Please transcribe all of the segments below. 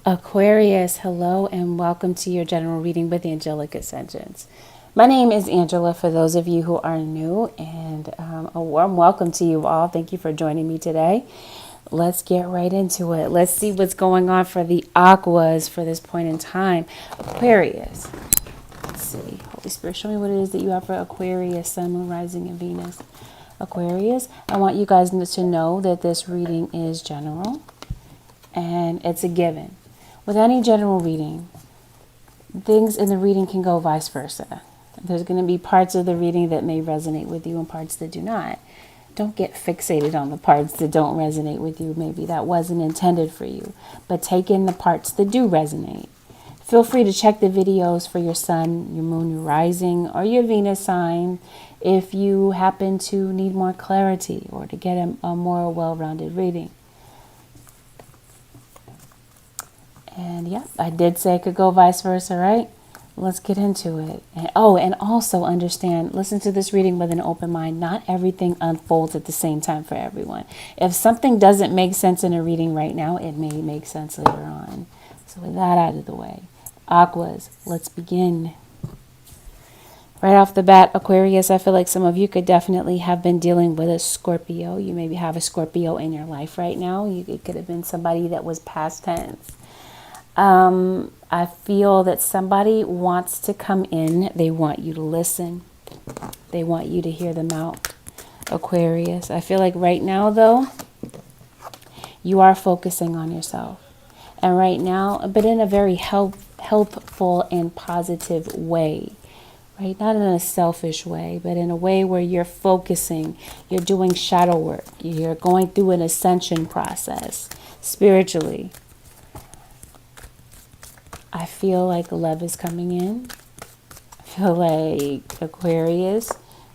Aquarius, hello and welcome to your general reading with Angelic Ascensions. My name is Angela for those of you who are new, and a warm welcome to you all. Thank you for joining me today. Let's get right into it. Let's see what's going on for the Aquas for this point in time. Aquarius. Let's see. Holy Spirit, show me what it is that you have for Aquarius, Sun, Moon, Rising, and Venus. Aquarius, I want you guys to know that this reading is general and it's a given. With any general reading, things in the reading can go vice versa. There's going to be parts of the reading that may resonate with you and parts that do not. Don't get fixated on the parts that don't resonate with you. Maybe that wasn't intended for you, but take in the parts that do resonate. Feel free to check the videos for your sun, your moon, your rising, or your Venus sign if you happen to need more clarity or to get a more well-rounded reading. And yeah, I did say it could go vice versa, right? Let's get into it. And also understand, listen to this reading with an open mind. Not everything unfolds at the same time for everyone. If something doesn't make sense in a reading right now, it may make sense later on. So with that out of the way, Aquas, let's begin. Right off the bat, Aquarius, I feel like some of you could definitely have been dealing with a Scorpio. You maybe have a Scorpio in your life right now. It could have been somebody that was past tense. I feel that somebody wants to come in. They want you to listen. They want you to hear them out. Aquarius, I feel like right now, though, you are focusing on yourself. And right now, but in a very helpful and positive way. Right? Not in a selfish way, but in a way where you're focusing. You're doing shadow work. You're going through an ascension process spiritually. I feel like love is coming in. I feel like Aquarius,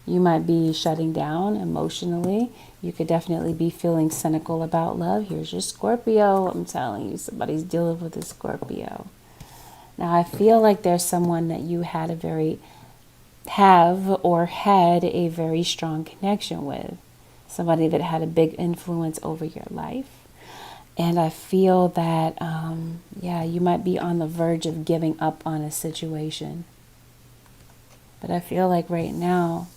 you might be shutting down emotionally. You could definitely be feeling cynical about love. Here's your Scorpio. I'm telling you, somebody's dealing with a Scorpio. Now, I feel like there's someone that you had a very strong connection with. Somebody that had a big influence over your life. And I feel that, you might be on the verge of giving up on a situation. But I feel like right now,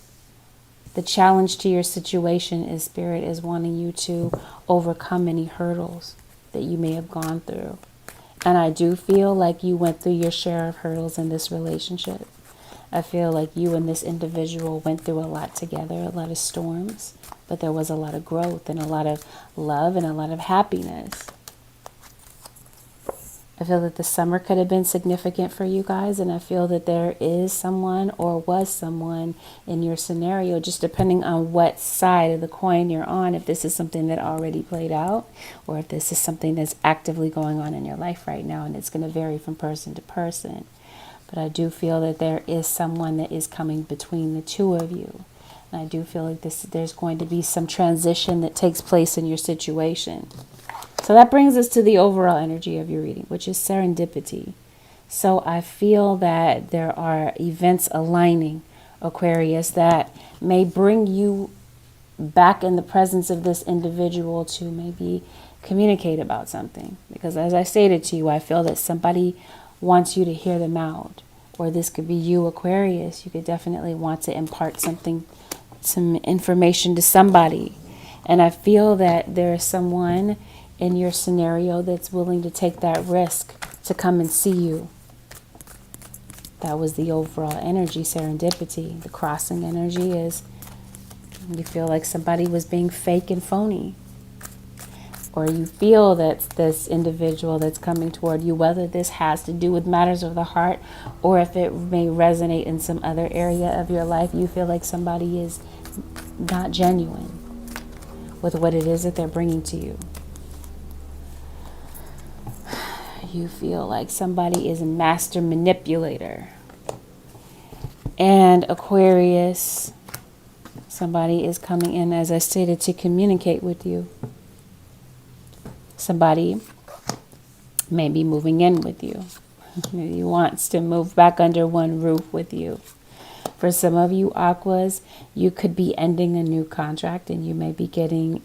the challenge to your situation is Spirit is wanting you to overcome any hurdles that you may have gone through. And I do feel like you went through your share of hurdles in this relationship. I feel like you and this individual went through a lot together, a lot of storms. But there was a lot of growth and a lot of love and a lot of happiness. I feel that the summer could have been significant for you guys. And I feel that there is someone or was someone in your scenario, just depending on what side of the coin you're on. If this is something that already played out or if this is something that's actively going on in your life right now. And it's going to vary from person to person. But I do feel that there is someone that is coming between the two of you. I do feel like there's going to be some transition that takes place in your situation. So that brings us to the overall energy of your reading, which is serendipity. So I feel that there are events aligning, Aquarius, that may bring you back in the presence of this individual to maybe communicate about something. Because as I stated to you, I feel that somebody wants you to hear them out. Or this could be you, Aquarius. You could definitely want to impart some information to somebody. And I feel that there is someone in your scenario that's willing to take that risk to come and see you. That was the overall energy, serendipity. The crossing energy is you feel like somebody was being fake and phony. Or you feel that this individual that's coming toward you, whether this has to do with matters of the heart or if it may resonate in some other area of your life, you feel like somebody is not genuine with what it is that they're bringing to you. You feel like somebody is a master manipulator. And Aquarius, somebody is coming in, as I stated, to communicate with you. Somebody may be moving in with you. Maybe wants to move back under one roof with you. For some of you Aquas, you could be ending a new contract, and you may be getting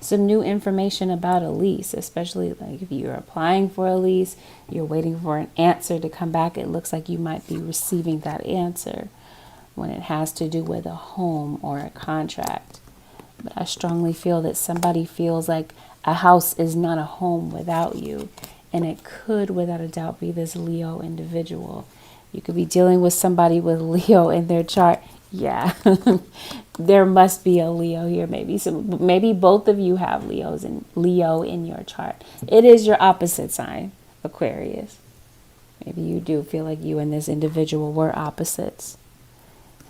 some new information about a lease, especially like if you're applying for a lease, you're waiting for an answer to come back. It looks like you might be receiving that answer when it has to do with a home or a contract. But I strongly feel that somebody feels like a house is not a home without you. And it could, without a doubt, be this Leo individual. You could be dealing with somebody with Leo in their chart. Yeah, there must be a Leo here. Maybe both of you have Leo in your chart. It is your opposite sign, Aquarius. Maybe you do feel like you and this individual were opposites.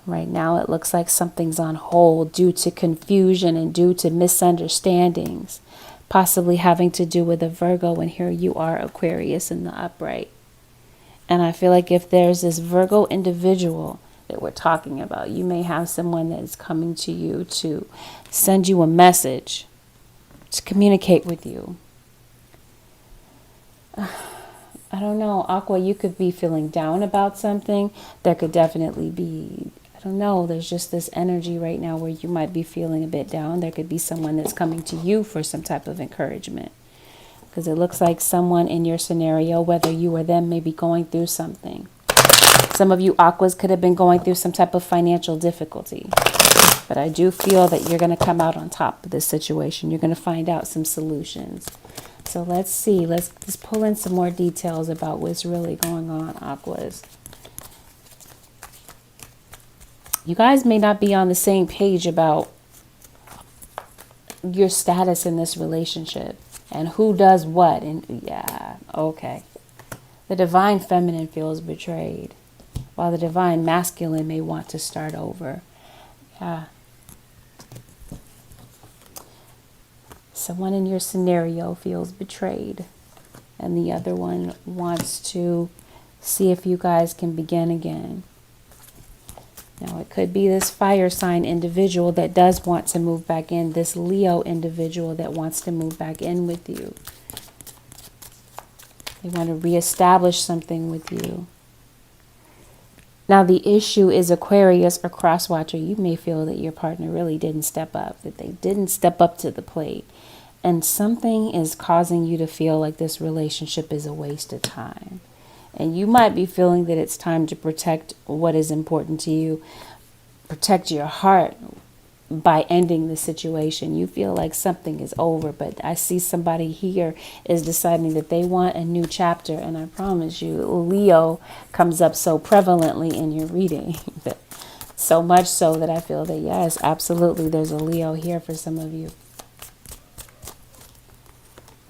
Right now, it looks like something's on hold due to confusion and due to misunderstandings, possibly having to do with a Virgo. And here you are, Aquarius, in the upright. And I feel like if there's this Virgo individual that we're talking about, you may have someone that is coming to you to send you a message, to communicate with you. I don't know, Aqua, you could be feeling down about something. There could definitely be, I don't know, there's just this energy right now where you might be feeling a bit down. There could be someone that's coming to you for some type of encouragement. Because it looks like someone in your scenario, whether you or them, may be going through something. Some of you Aquas could have been going through some type of financial difficulty. But I do feel that you're going to come out on top of this situation. You're going to find out some solutions. So let's see. Let's pull in some more details about what's really going on, Aquas. You guys may not be on the same page about your status in this relationship. And who does what? And yeah, okay. The divine feminine feels betrayed, while the divine masculine may want to start over. Yeah. Someone in your scenario feels betrayed, and the other one wants to see if you guys can begin again. Now, it could be this fire sign individual that does want to move back in, this Leo individual that wants to move back in with you. They want to reestablish something with you. Now, the issue is Aquarius or Crosswatcher. You may feel that your partner really didn't step up, that they didn't step up to the plate. And something is causing you to feel like this relationship is a waste of time. And you might be feeling that it's time to protect what is important to you. Protect your heart by ending the situation. You feel like something is over, but I see somebody here is deciding that they want a new chapter. And I promise you, Leo comes up so prevalently in your reading. So much so that I feel that, yes, absolutely, there's a Leo here for some of you.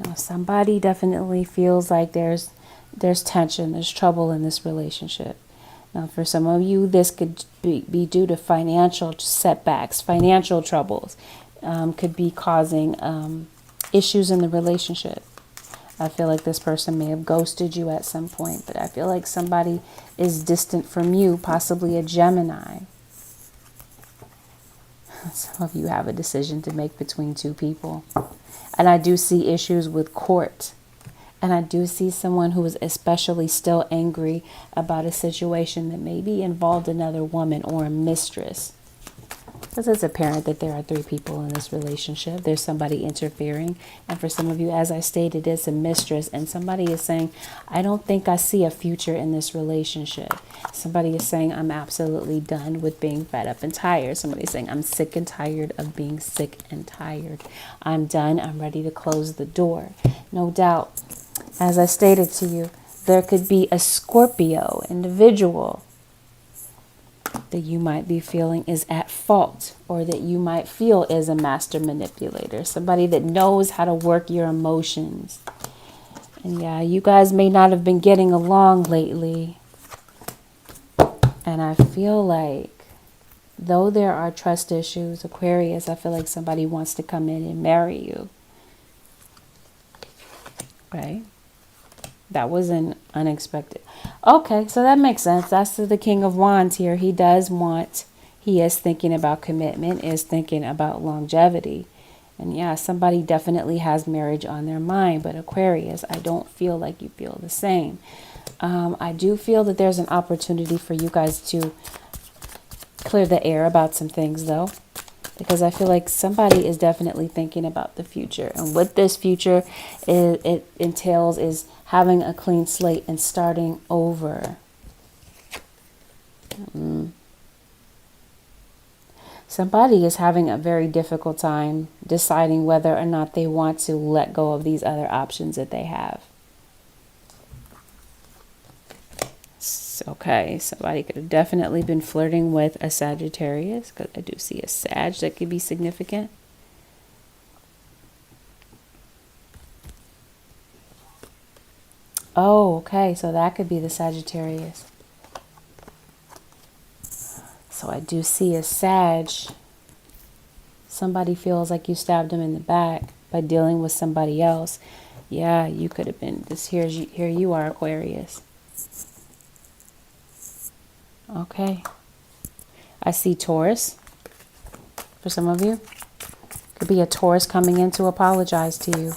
Now, somebody definitely feels like there's tension, there's trouble in this relationship. Now, for some of you, this could be due to financial setbacks, financial troubles, could be causing issues in the relationship. I feel like this person may have ghosted you at some point, but I feel like somebody is distant from you, possibly a Gemini. Some of you have a decision to make between two people. And I do see issues with court. And I do see someone who is especially still angry about a situation that maybe involved another woman or a mistress. Because it's apparent that there are three people in this relationship. There's somebody interfering. And for some of you, as I stated, it's a mistress. And somebody is saying, I don't think I see a future in this relationship. Somebody is saying, I'm absolutely done with being fed up and tired. Somebody is saying, I'm sick and tired of being sick and tired. I'm done. I'm ready to close the door. No doubt. As I stated to you, there could be a Scorpio individual that you might be feeling is at fault, or that you might feel is a master manipulator, somebody that knows how to work your emotions. And yeah, you guys may not have been getting along lately. And I feel like, though there are trust issues, Aquarius, I feel like somebody wants to come in and marry you. Right? That wasn't unexpected. Okay, so that makes sense. That's the King of Wands here. He is thinking about commitment, is thinking about longevity. And yeah, somebody definitely has marriage on their mind. But Aquarius, I don't feel like you feel the same. I do feel that there's an opportunity for you guys to clear the air about some things, though, because I feel like somebody is definitely thinking about the future. And what this future it entails is having a clean slate and starting over. Somebody is having a very difficult time deciding whether or not they want to let go of these other options that they have. Okay, somebody could have definitely been flirting with a Sagittarius, because I do see a Sag that could be significant. Oh, okay, so that could be the Sagittarius. So I do see a Sag. Somebody feels like you stabbed them in the back by dealing with somebody else. Yeah, you could have been this. Here you are, Aquarius. Okay. I see Taurus for some of you. Could be a Taurus coming in to apologize to you.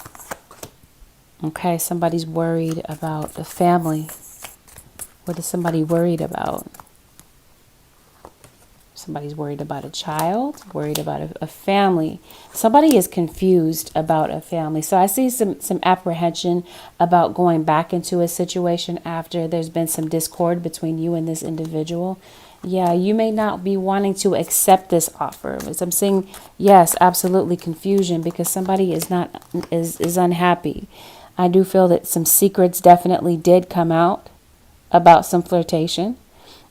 Okay, somebody's worried about the family. What is somebody worried about? Somebody's worried about a child, worried about a family. Somebody is confused about a family. So I see some apprehension about going back into a situation after there's been some discord between you and this individual. Yeah, you may not be wanting to accept this offer. As I'm seeing, yes, absolutely confusion, because somebody is unhappy. I do feel that some secrets definitely did come out about some flirtation.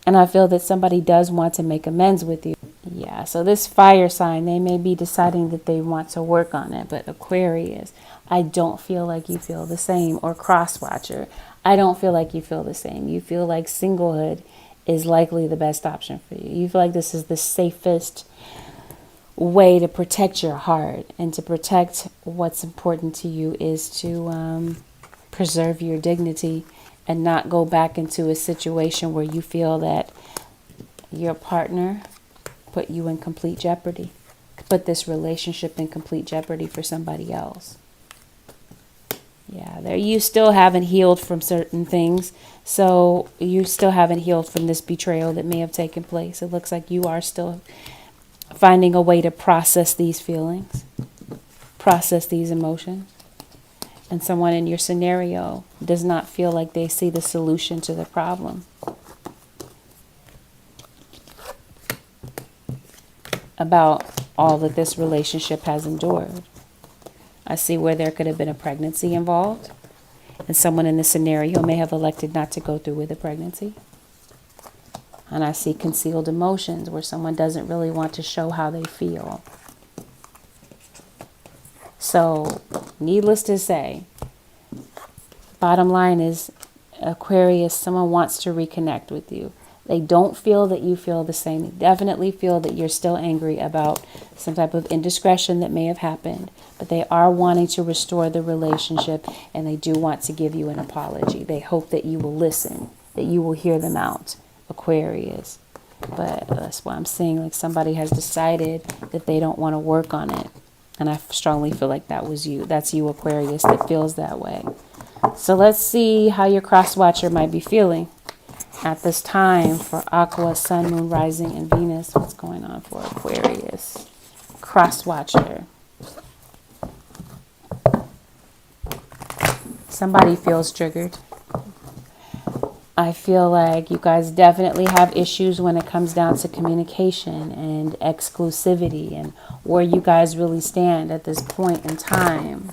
And I feel that somebody does want to make amends with you. Yeah, so this fire sign, they may be deciding that they want to work on it. But Aquarius, I don't feel like you feel the same. Or Crosswatcher, I don't feel like you feel the same. You feel like singlehood is likely the best option for you. You feel like this is the safest way to protect your heart. And to protect what's important to you is to preserve your dignity and not go back into a situation where you feel that your partner put you in complete jeopardy, put this relationship in complete jeopardy for somebody else. Yeah, there you still haven't healed from certain things. So you still haven't healed from this betrayal that may have taken place. It looks like you are still finding a way to process these feelings, process these emotions. And someone in your scenario does not feel like they see the solution to the problem. About all that this relationship has endured. I see where there could have been a pregnancy involved. And someone in the scenario may have elected not to go through with the pregnancy. And I see concealed emotions where someone doesn't really want to show how they feel. So, needless to say, bottom line is, Aquarius, someone wants to reconnect with you. They don't feel that you feel the same. They definitely feel that you're still angry about some type of indiscretion that may have happened. But they are wanting to restore the relationship, and they do want to give you an apology. They hope that you will listen, that you will hear them out, Aquarius. But that's why I'm saying, like, somebody has decided that they don't want to work on it. And I strongly feel like that was you. That's you, Aquarius, that feels that way. So let's see how your cross-watcher might be feeling at this time for Aqua, Sun, Moon, Rising, and Venus. What's going on for Aquarius? Cross-watcher. Somebody feels triggered. I feel like you guys definitely have issues when it comes down to communication and exclusivity and where you guys really stand at this point in time.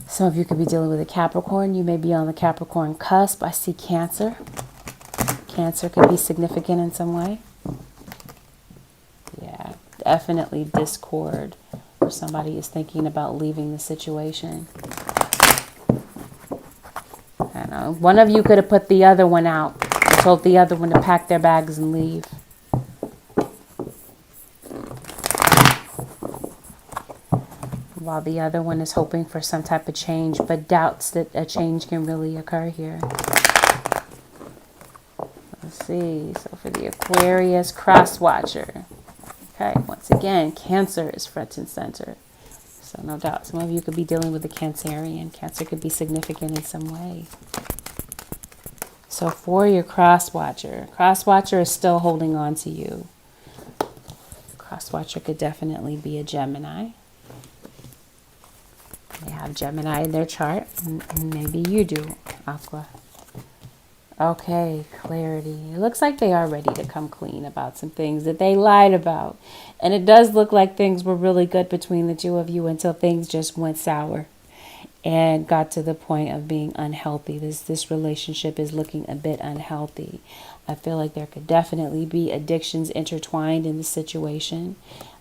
Some of you could be dealing with a Capricorn. You may be on the Capricorn cusp. I see Cancer. Cancer could be significant in some way. Yeah, definitely discord, or somebody is thinking about leaving the situation. I don't know. One of you could have put the other one out and told the other one to pack their bags and leave. While the other one is hoping for some type of change, but doubts that a change can really occur here. Let's see. So for the Aquarius cross-watcher. Okay, once again, Cancer is front and center. So no doubt, some of you could be dealing with a Cancerian. Cancer could be significant in some way. So for your cross-watcher is still holding on to you. Cross-watcher could definitely be a Gemini. They have Gemini in their chart, and maybe you do, Aqua. Okay, clarity. It looks like they are ready to come clean about some things that they lied about. And it does look like things were really good between the two of you until things just went sour and got to the point of being unhealthy. This relationship is looking a bit unhealthy. I feel like there could definitely be addictions intertwined in the situation.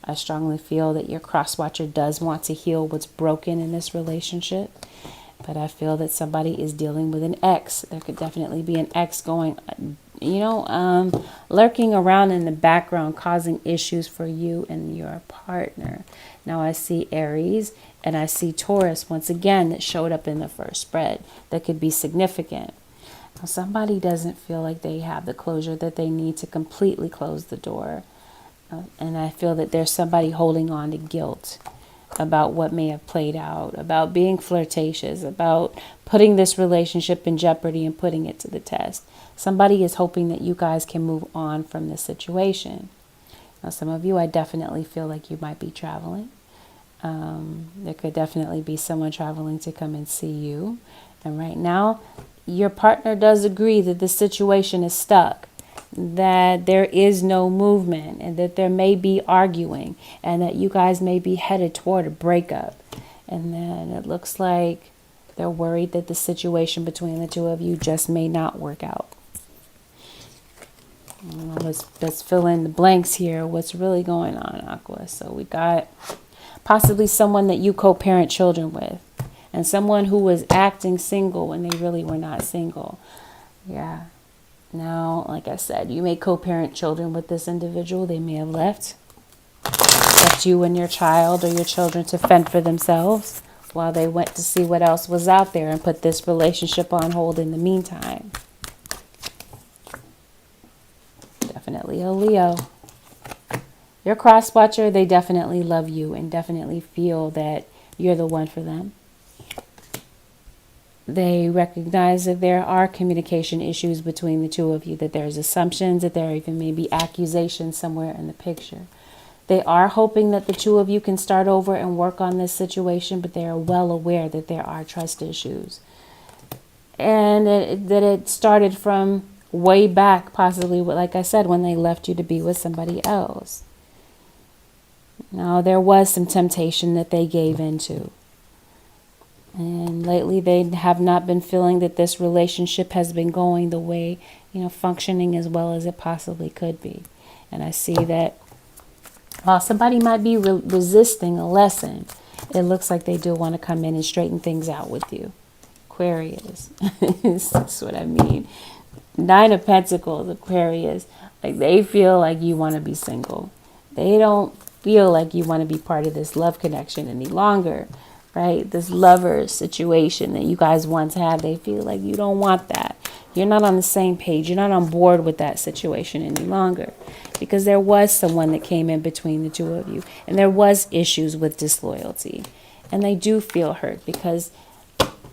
I strongly feel that your cross-watcher does want to heal what's broken in this relationship. But I feel that somebody is dealing with an ex. There could definitely be an ex going, lurking around in the background, causing issues for you and your partner. Now I see Aries and I see Taurus once again that showed up in the first spread. That could be significant. Now somebody doesn't feel like they have the closure that they need to completely close the door. And I feel that there's somebody holding on to guilt about what may have played out, about being flirtatious, about putting this relationship in jeopardy and putting it to the test. Somebody is hoping that you guys can move on from this situation. Now, some of you, I definitely feel like you might be traveling. There could definitely be someone traveling to come and see you. And right now, your partner does agree that the situation is stuck, that there is no movement, and that there may be arguing, and that you guys may be headed toward a breakup. And then it looks like they're worried that the situation between the two of you just may not work out. Let's fill in the blanks here. What's really going on, Aqua? So we got possibly someone that you co-parent children with, and someone who was acting single when they really were not single. Yeah. Now, like I said, you may co-parent children with this individual. They may have left you and your child or your children to fend for themselves while they went to see what else was out there and put this relationship on hold in the meantime. Definitely a Leo. Your cross-watcher, they definitely love you and definitely feel that you're the one for them. They recognize that there are communication issues between the two of you, that there's assumptions, that there even may be accusations somewhere in the picture. They are hoping that the two of you can start over and work on this situation, but they are well aware that there are trust issues. And that it started from way back, possibly, like I said, when they left you to be with somebody else. Now, there was some temptation that they gave into. And lately they have not been feeling that this relationship has been going the way, functioning as well as it possibly could be. And I see that while somebody might be resisting a lesson, it looks like they do want to come in and straighten things out with you. Aquarius. That's what I mean. 9 of Pentacles, Aquarius. Like they feel like you want to be single. They don't feel like you want to be part of this love connection any longer. Right? This lover situation that you guys once had, they feel like you don't want that. You're not on the same page. You're not on board with that situation any longer. Because there was someone that came in between the two of you. And there was issues with disloyalty. And they do feel hurt because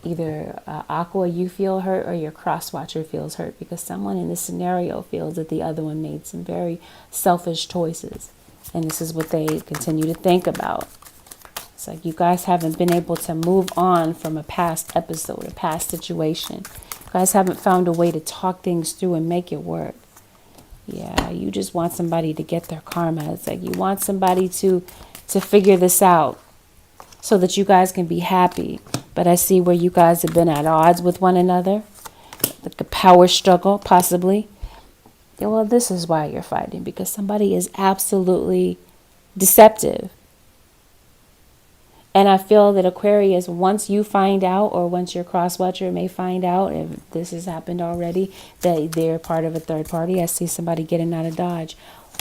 either Aqua, you feel hurt, or your cross-watcher feels hurt. Because someone in this scenario feels that the other one made some very selfish choices. And this is what they continue to think about. It's like you guys haven't been able to move on from a past episode, a past situation. You guys haven't found a way to talk things through and make it work. Yeah, you just want somebody to get their karma. It's like you want somebody to figure this out so that you guys can be happy. But I see where you guys have been at odds with one another. Like a power struggle, possibly. Yeah, well, this is why you're fighting. Because somebody is absolutely deceptive. And I feel that Aquarius, once you find out, or once your cross-watcher may find out, if this has happened already, that they're part of a third party. I see somebody getting out of Dodge.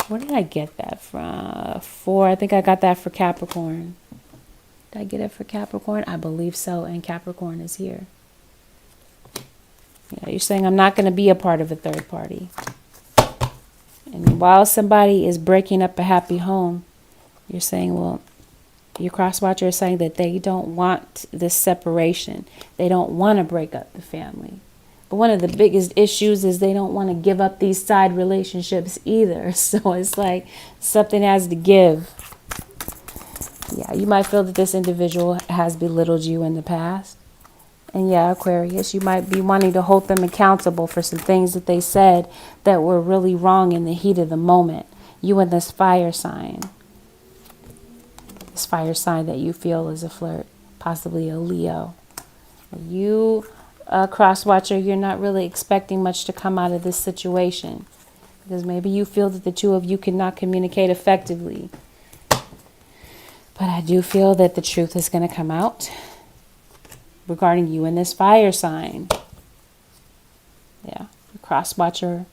Where did I get that from? I think I got that for Capricorn. Did I get it for Capricorn? I believe so, and Capricorn is here. Yeah, you're saying I'm not going to be a part of a third party. And while somebody is breaking up a happy home, you're saying, well, your cross-watcher is saying that they don't want this separation. They don't want to break up the family. But one of the biggest issues is they don't want to give up these side relationships either. So it's like something has to give. Yeah, you might feel that this individual has belittled you in the past. And yeah, Aquarius, you might be wanting to hold them accountable for some things that they said that were really wrong in the heat of the moment. You and this fire sign. This fire sign that you feel is a flirt. Possibly a Leo. You, cross-watcher, you're not really expecting much to come out of this situation. Because maybe you feel that the two of you cannot communicate effectively. But I do feel that the truth is going to come out regarding you and this fire sign. Yeah, cross-watcher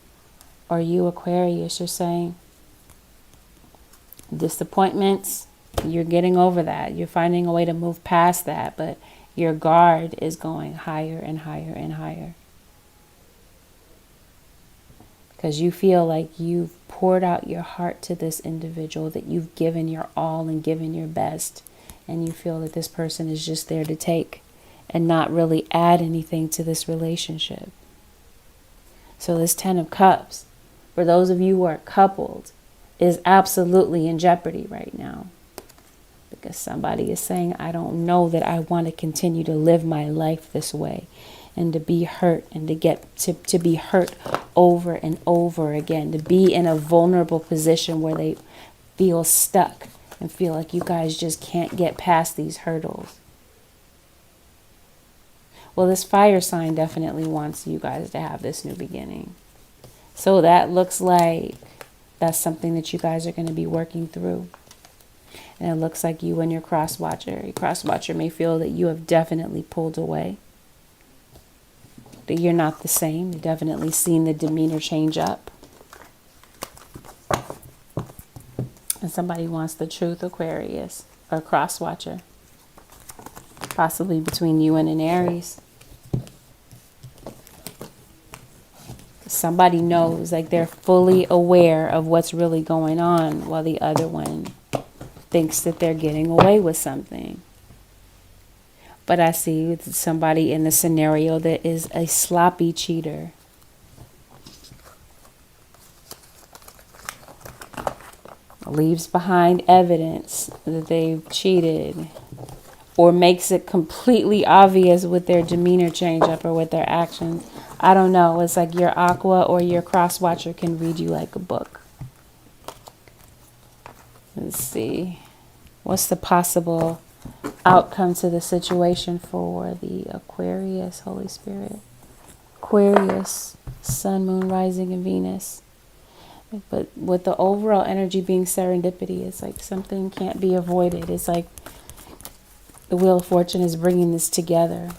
or you, Aquarius, you're saying disappointments, you're getting over that. You're finding a way to move past that, but your guard is going higher and higher and higher. Because you feel like you've poured out your heart to this individual, that you've given your all and given your best. And you feel that this person is just there to take and not really add anything to this relationship. So this 10 of Cups, for those of you who are coupled, is absolutely in jeopardy right now. Because somebody is saying, I don't know that I want to continue to live my life this way. And to be hurt and to get to be hurt over and over again. To be in a vulnerable position where they feel stuck and feel like you guys just can't get past these hurdles. Well, this fire sign definitely wants you guys to have this new beginning. So that looks like that's something that you guys are going to be working through. And it looks like you and your cross-watcher may feel that you have definitely pulled away. That you're not the same. You've definitely seen the demeanor change up. And somebody wants the truth, Aquarius, or cross-watcher. Possibly between you and an Aries. Somebody knows, like they're fully aware of what's really going on, while the other one thinks that they're getting away with something. But I see somebody in the scenario that is a sloppy cheater. Leaves behind evidence that they've cheated. Or makes it completely obvious with their demeanor change up or with their actions. I don't know. It's like your Aqua or your cross-watcher can read you like a book. Let's see. What's the possible outcome to the situation for the Aquarius, Holy Spirit? Aquarius, Sun, Moon, Rising, and Venus. But with the overall energy being serendipity, it's like something can't be avoided. It's like the Wheel of Fortune is bringing this together.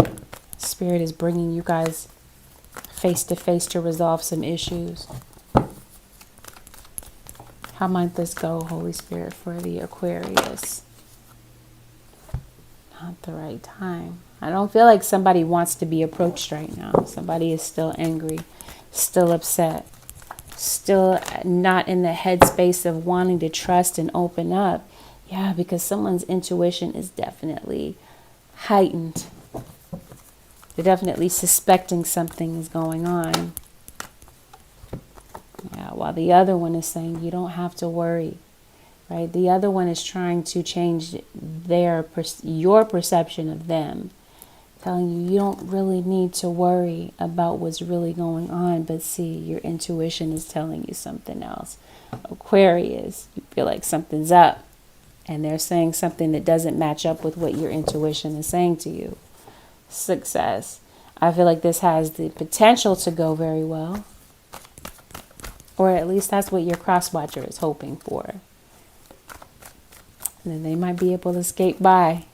Spirit is bringing you guys face to face to resolve some issues. How might this go, Holy Spirit, for the Aquarius? Not the right time. I don't feel like somebody wants to be approached right now. Somebody is still angry, still upset, still not in the headspace of wanting to trust and open up. Yeah, because someone's intuition is definitely heightened. They're definitely suspecting something is going on. Yeah, while the other one is saying you don't have to worry, right? The other one is trying to change your perception of them, telling you you don't really need to worry about what's really going on, but see, your intuition is telling you something else. Aquarius, you feel like something's up, and they're saying something that doesn't match up with what your intuition is saying to you. Success. I feel like this has the potential to go very well. Or at least that's what your cross-watcher is hoping for. And then they might be able to skate by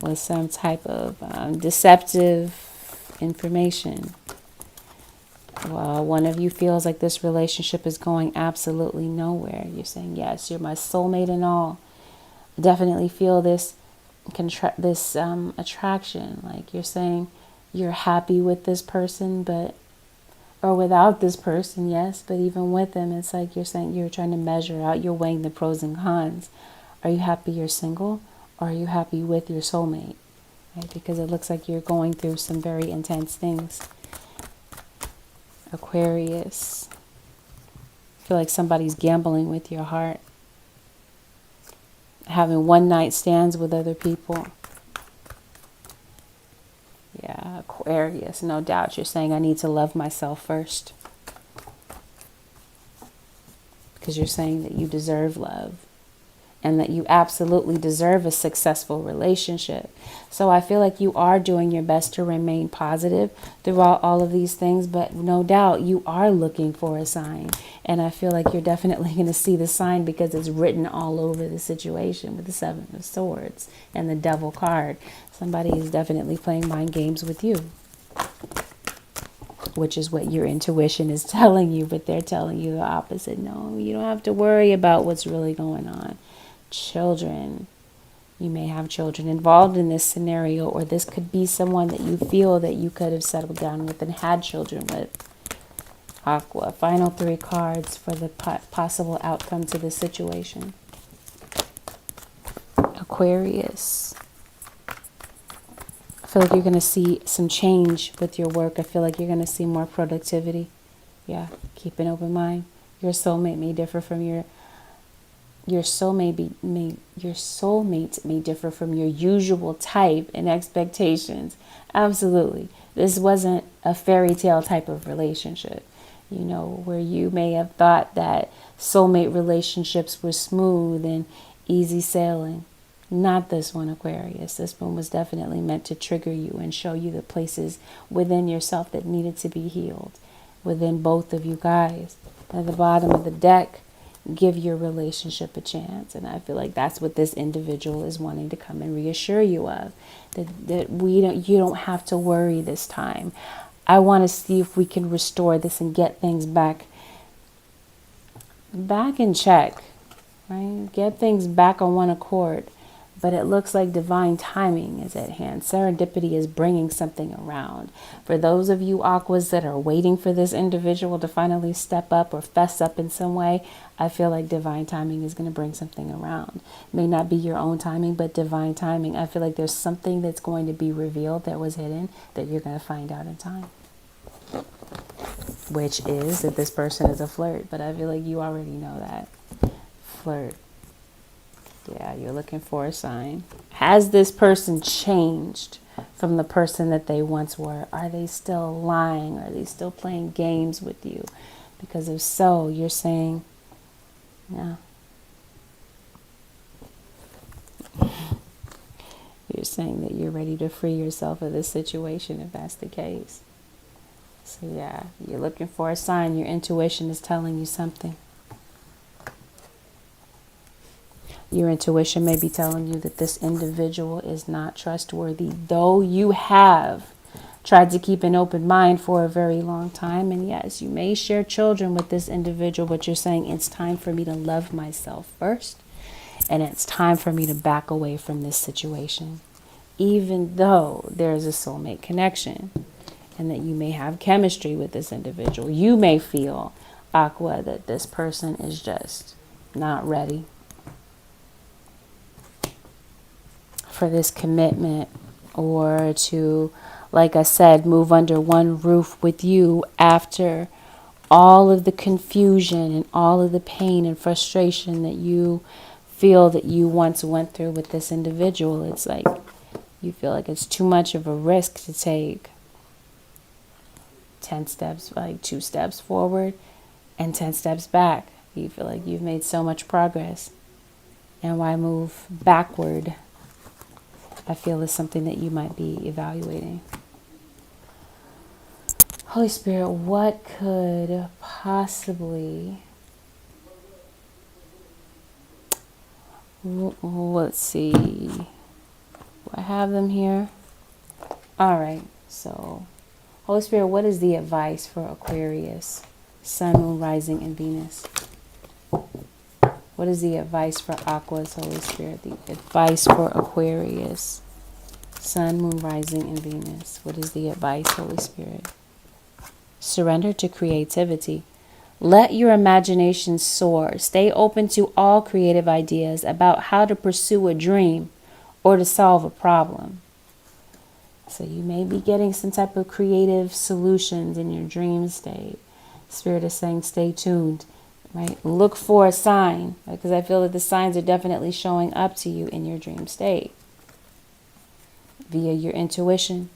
with some type of deceptive information. Well, one of you feels like this relationship is going absolutely nowhere. You're saying, yes, you're my soulmate and all. I definitely feel this attraction. Like you're saying you're happy with this person, or without this person, yes, but even with them, it's like you're saying you're trying to measure out, you're weighing the pros and cons. Are you happy you're single, or are you happy with your soulmate? Right? Because it looks like you're going through some very intense things. Aquarius. I feel like somebody's gambling with your heart. Having one night stands with other people. Yeah, Aquarius. No doubt you're saying I need to love myself first. Because you're saying that you deserve love. And that you absolutely deserve a successful relationship. So I feel like you are doing your best to remain positive throughout all of these things, but no doubt you are looking for a sign. And I feel like you're definitely going to see the sign because it's written all over the situation with the Seven of Swords and the Devil card. Somebody is definitely playing mind games with you, which is what your intuition is telling you, but they're telling you the opposite. No, you don't have to worry about what's really going on. Children. You may have children involved in this scenario, or this could be someone that you feel that you could have settled down with and had children with. Aqua. Final 3 cards for the possible outcome to this situation. Aquarius. I feel like you're going to see some change with your work. I feel like you're going to see more productivity. Yeah, keep an open mind. Your soulmate may differ from your soulmate may differ from your usual type and expectations. Absolutely. This wasn't a fairy tale type of relationship, you know, where you may have thought that soulmate relationships were smooth and easy sailing. Not this one, Aquarius. This one was definitely meant to trigger you and show you the places within yourself that needed to be healed within both of you guys. At the bottom of the deck, give your relationship a chance. And I feel like that's what this individual is wanting to come and reassure you of. That you don't have to worry this time. I want to see if we can restore this and get things back in check. Right? Get things back on one accord. But it looks like divine timing is at hand. Serendipity is bringing something around. For those of you Aquas that are waiting for this individual to finally step up or fess up in some way, I feel like divine timing is going to bring something around. May not be your own timing, but divine timing. I feel like there's something that's going to be revealed that was hidden that you're going to find out in time. Which is that this person is a flirt. But I feel like you already know that. Flirt. Yeah, you're looking for a sign. Has this person changed from the person that they once were? Are they still lying? Are they still playing games with you? Because if so, you're saying, yeah. You're saying that you're ready to free yourself of this situation if that's the case. So yeah, you're looking for a sign. Your intuition is telling you something. Your intuition may be telling you that this individual is not trustworthy, though you have tried to keep an open mind for a very long time. And yes, you may share children with this individual, but you're saying it's time for me to love myself first. And it's time for me to back away from this situation, even though there's a soulmate connection and that you may have chemistry with this individual. You may feel, Aqua, that this person is just not ready for this commitment, or to, like I said, move under one roof with you after all of the confusion and all of the pain and frustration that you feel that you once went through with this individual. It's like you feel like it's too much of a risk to take 10 steps, like 2 steps forward and 10 steps back. You feel like you've made so much progress, and why move backward? I feel is something that you might be evaluating. Holy Spirit, what could possibly... Let's see. Do I have them here? All right. So, Holy Spirit, what is the advice for Aquarius, Sun, Moon, Rising, and Venus? What is the advice for Aqua's, Holy Spirit? The advice for Aquarius, Sun, Moon, Rising, and Venus. What is the advice, Holy Spirit? Surrender to creativity. Let your imagination soar. Stay open to all creative ideas about how to pursue a dream or to solve a problem. So you may be getting some type of creative solutions in your dream state. Spirit is saying stay tuned, right? Look for a sign, because I feel that the signs are definitely showing up to you in your dream state via your intuition.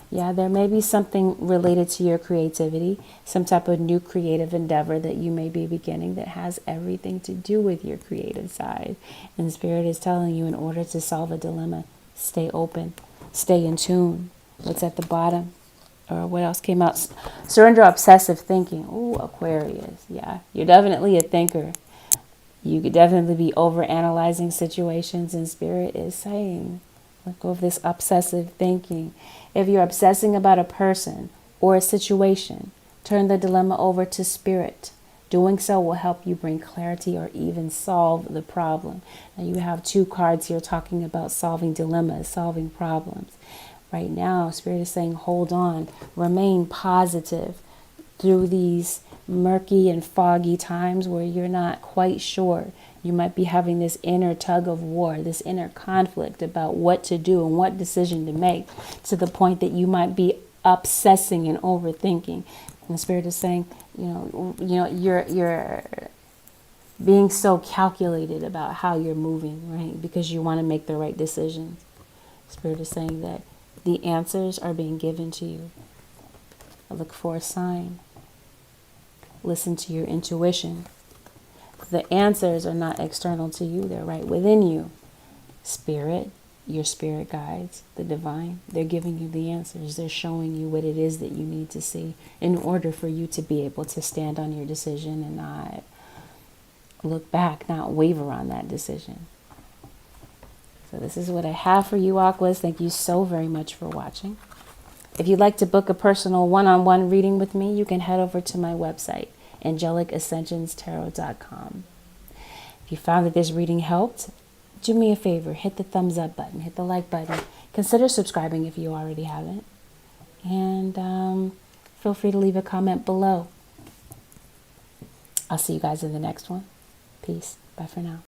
Yeah, there may be something related to your creativity, some type of new creative endeavor that you may be beginning that has everything to do with your creative side. And Spirit is telling you, in order to solve a dilemma, stay open, stay in tune. What's at the bottom? Or what else came out? Surrender obsessive thinking. Ooh, Aquarius. Yeah, you're definitely a thinker. You could definitely be over analyzing situations, and Spirit is saying, let go of this obsessive thinking. If you're obsessing about a person or a situation, turn the dilemma over to Spirit. Doing so will help you bring clarity or even solve the problem. Now you have 2 cards here talking about solving dilemmas, solving problems. Right now, Spirit is saying, hold on, remain positive through these murky and foggy times where you're not quite sure. You might be having this inner tug of war, this inner conflict about what to do and what decision to make, to the point that you might be obsessing and overthinking. And the Spirit is saying, you're being so calculated about how you're moving, right? Because you want to make the right decisions. Spirit is saying that the answers are being given to you. Look for a sign. Listen to your intuition. The answers are not external to you. They're right within you. Spirit, your spirit guides, the divine, they're giving you the answers. They're showing you what it is that you need to see in order for you to be able to stand on your decision and not look back, not waver on that decision. So this is what I have for you, Aquas. Thank you so very much for watching. If you'd like to book a personal one-on-one reading with me, you can head over to my website, AngelicAscensionsTarot.com. If you found that this reading helped, do me a favor, hit the thumbs up button, hit the like button. Consider subscribing if you already haven't. And feel free to leave a comment below. I'll see you guys in the next one. Peace. Bye for now.